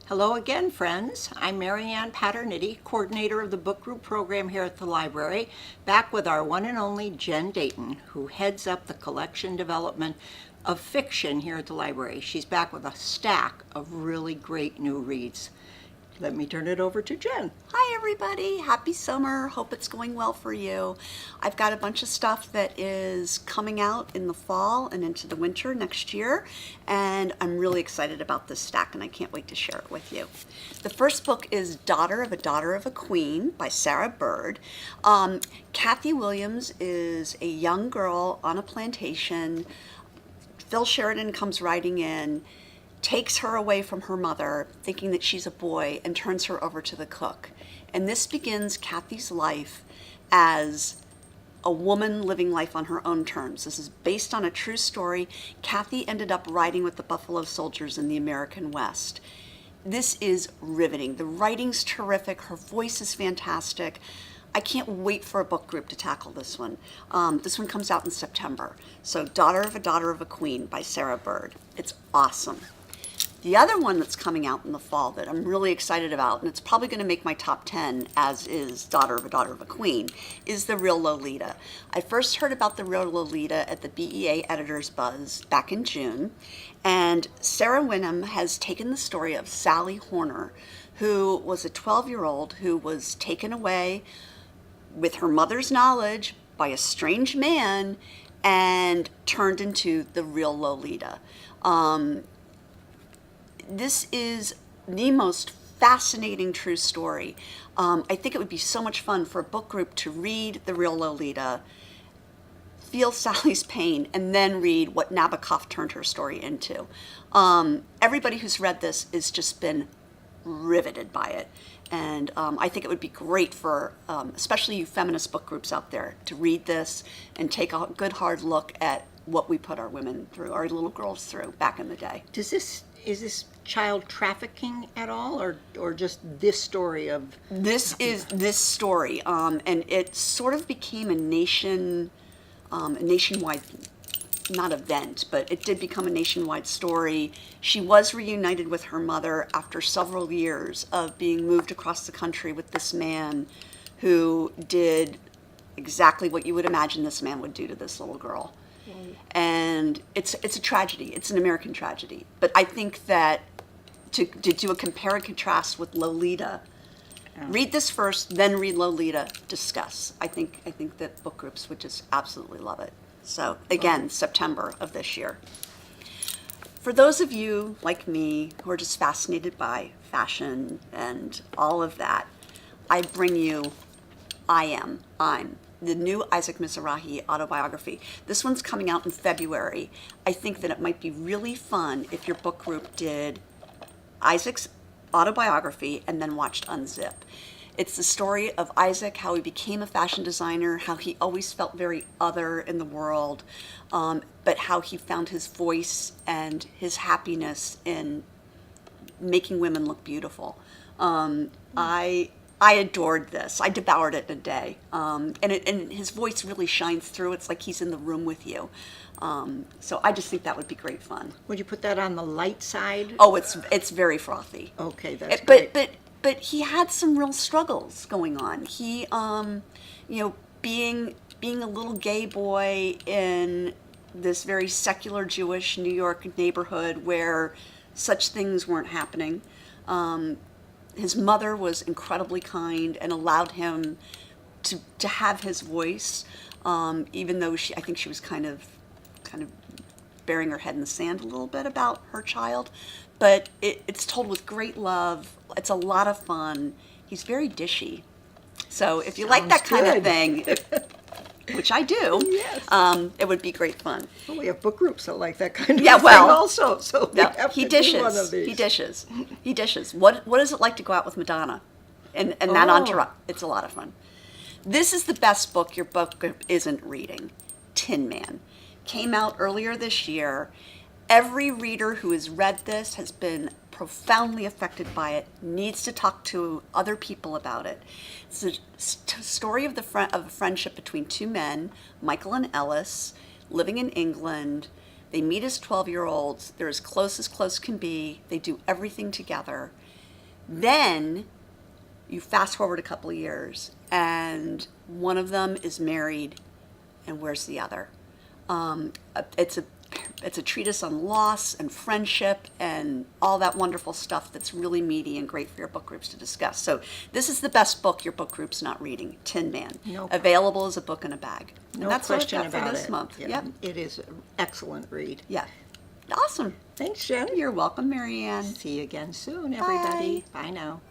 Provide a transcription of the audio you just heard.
Hello again, friends. I'm Marianne Paternity, coordinator of the book group program here at the library, back with our one and only Jen Dayton, who heads up the collection development of fiction here at the library. She's back with a stack of really great new reads. Let me turn it over to Jen. Hi everybody, happy summer. Hope it's going well for you. I've got a bunch of stuff that is coming out in the fall and into the winter next year, and I'm really excited about this stack and I can't wait to share it with you. The first book is Daughter of a Queen by Sarah Bird. Kathy Williams is a young girl on a plantation. Phil Sheridan comes riding in, takes her away from her mother, thinking that she's a boy, and turns her over to the cook. And this begins Kathy's life as a woman living life on her own terms. This is based on a true story. Kathy ended up riding with the Buffalo Soldiers in the American West. This is riveting. The writing's terrific. Her voice is fantastic. I can't wait for a book group to tackle this one. This one comes out in September. So Daughter of a Queen by Sarah Bird. It's awesome. The other one that's coming out in the fall that I'm really excited about, and it's probably going to make my top 10, as is Daughter of a Queen, is the Real Lolita. I first heard about the Real Lolita at the BEA Editors Buzz back in June, and Sarah Winman has taken the story of Sally Horner, who was a 12-year-old who was taken away with her mother's knowledge by a strange man and turned into the Real Lolita. This is the most fascinating true story. I think it would be so much fun for a book group to read The Real Lolita, feel Sally's pain, and then read what Nabokov turned her story into. Everybody who's read this has just been riveted by it. And I think it would be great for, especially you feminist book groups out there, to read this and take a good hard look at what we put our women through, our little girls through back in the day. Is this child trafficking at all, or just this story of? This is this story, and it sort of became a nationwide, not event, but it did become a nationwide story. She was reunited with her mother after several years of being moved across the country with this man who did exactly what you would imagine this man would do to this little girl. And it's a tragedy. It's an American tragedy. But I think that to do a compare and contrast with Lolita, read this first, then read Lolita, discuss. I think that book groups would just absolutely love it. So again, September of this year. For those of you like me who are just fascinated by fashion and all of that, I bring you I'm the new Isaac Mizrahi autobiography. This one's coming out in February. I think that it might be really fun if your book group did Isaac's autobiography and then watched Unzip. It's the story of Isaac, how he became a fashion designer, how he always felt very other in the world, but how he found his voice and his happiness in making women look beautiful. I adored this. I devoured it in a day. And his voice really shines through. It's like he's in the room with you. So I just think that would be great fun. Would you put that on the light side? Oh, it's very frothy. Okay, that's great. But he had some real struggles going on. He, being a little gay boy in this very secular Jewish New York neighborhood where such things weren't happening. His mother was incredibly kind and allowed him to have his voice, even though I think she was kind of burying her head in the sand a little bit about her child. But it's told with great love. It's a lot of fun. He's very dishy. So if you like that kind of thing, which I do, yes. It would be great fun. Well, we have book groups that like that kind of Yeah, thing well, also. So we have he to dishes. do one of these. He dishes. What is it like to go out with Madonna? And that entourage. It's a lot of fun. This is the best book your book group isn't reading. Tin Man. Came out earlier this year. Every reader who has read this has been profoundly affected by it, needs to talk to other people about it. It's a story of a friendship between two men, Michael and Ellis, living in England. They meet as 12-year-olds. They're as close can be. They do everything together. Then you fast forward a couple of years, and one of them is married, and where's the other? It's a treatise on loss and friendship and all that wonderful stuff that's really meaty and great for your book groups to discuss. So this is the best book your book group's not reading, Tin Man. No Available as a book in a bag. No and that's question what I've got about for this it. month. Yeah, Yep. it is an excellent read. Yeah. Awesome. Thanks, Jen. You're welcome, Marianne. See you again soon, everybody. Bye now.